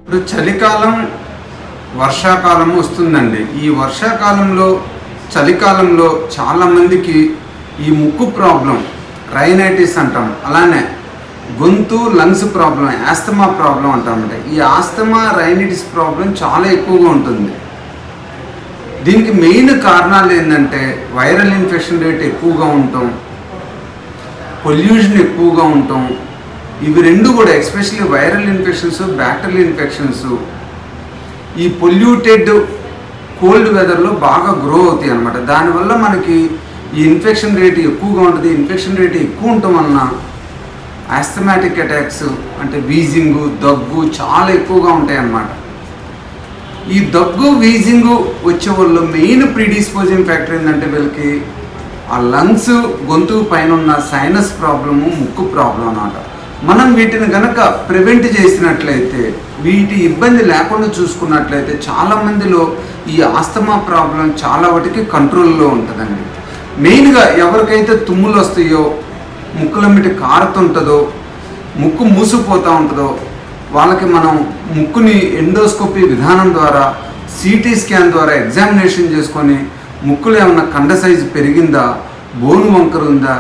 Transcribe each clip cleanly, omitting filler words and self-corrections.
ఇప్పుడు చలికాలం వర్షాకాలం వస్తుందండి. ఈ వర్షాకాలంలో చలికాలంలో చాలామందికి ఈ ముక్కు ప్రాబ్లం, రైనైటిస్ అంటాం, అలానే గొంతు లంగ్స్ ప్రాబ్లం, ఆస్తమా ప్రాబ్లం అంటామంట. ఈ ఆస్తమా రైనైటిస్ ప్రాబ్లం చాలా ఎక్కువగా ఉంటుంది. దీనికి మెయిన్ కారణాలు ఏంటంటే వైరల్ ఇన్ఫెక్షన్ రేట్ ఎక్కువగా ఉండటం, పొల్యూషన్ ఎక్కువగా ఉండటం. ఇవి రెండు కూడా especially viral infections, bacterial infections ఈ పొల్యూటెడ్ కోల్డ్ వెదర్లో బాగా గ్రో అవుతాయి అన్నమాట. దానివల్ల మనకి ఈ ఇన్ఫెక్షన్ రేట్ ఎక్కువగా ఉంటుంది. ఇన్ఫెక్షన్ రేట్ ఎక్కువ ఉండటం వలన ఆస్థమాటిక్ అటాక్స్ అంటే వీజింగు, దగ్గు చాలా ఎక్కువగా ఉంటాయి అన్నమాట. ఈ దగ్గు, వీజింగు వచ్చే వాళ్ళు మెయిన్ ప్రీడిస్పోజింగ్ ఫ్యాక్టర్ ఏంటంటే వీళ్ళకి ఆ లంగ్స్, గొంతు పైన ఉన్న సైనస్ ప్రాబ్లము, ముక్కు ప్రాబ్లం అన్నమాట. మనం వీటిని కనుక ప్రివెంట్ చేసినట్లయితే, వీటి ఇబ్బంది లేకుండా చూసుకున్నట్లయితే చాలామందిలో ఈ ఆస్తమా ప్రాబ్లం చాలా వాటికి కంట్రోల్లో ఉంటుందండి. మెయిన్గా ఎవరికైతే తుమ్ములు వస్తాయో, ముక్కులమ్మిటి కారుతుంటుందో, ముక్కు మూసుకుపోతూ ఉంటుందో వాళ్ళకి మనం ముక్కుని ఎండోస్కోపీ విధానం ద్వారా, సిటీ స్కాన్ ద్వారా ఎగ్జామినేషన్ చేసుకొని ముక్కులో ఏమన్నా కండ సైజు పెరిగిందా, బోను వంకర ఉందా,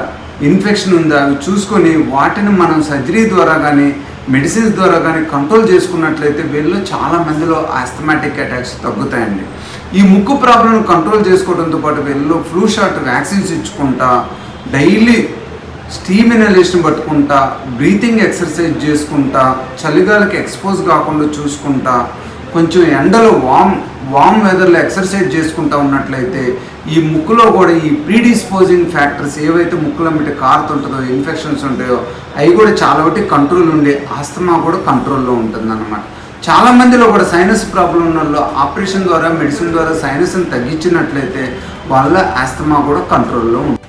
ఇన్ఫెక్షన్ ఉందా అవి చూసుకొని వాటిని మనం సర్జరీ ద్వారా కానీ మెడిసిన్స్ ద్వారా కానీ కంట్రోల్ చేసుకున్నట్లయితే వీళ్ళు చాలా మందిలో ఆస్థమాటిక్ అటాక్స్ తగ్గుతాయండి. ఈ ముక్కు ప్రాబ్లం కంట్రోల్ చేసుకోవడంతో పాటు వీళ్ళు ఫ్లూ షాట్ వ్యాక్సిన్స్ ఇచ్చుకుంటా, డైలీ స్టీమ్ ఇన్హలేషన్ పట్టుకుంటా, బ్రీతింగ్ ఎక్సర్సైజ్ చేసుకుంటా, చలిగాలికి ఎక్స్పోజ్ కాకుండా చూసుకుంటా, కొంచెం ఎండలో వామ్ వెదర్లో ఎక్సర్సైజ్ చేసుకుంటూ ఉన్నట్లయితే ఈ ముక్కులో కూడా ఈ ప్రీడిస్పోజింగ్ ఫ్యాక్టర్స్ ఏవైతే ముక్కులమ్మిటి కారుతుంటుందో, ఇన్ఫెక్షన్స్ ఉంటాయో అవి కూడా చాలా వరకు కంట్రోల్ ఉండే ఆస్తమా కూడా కంట్రోల్లో ఉంటుంది అన్నమాట. చాలామందిలో కూడా సైనస్ ప్రాబ్లం ఉన్న వాళ్ళు ఆపరేషన్ ద్వారా, మెడిసిన్ ద్వారా సైనస్ని తగ్గించినట్లయితే వాళ్ళ ఆస్తమా కూడా కంట్రోల్లో ఉంటుంది.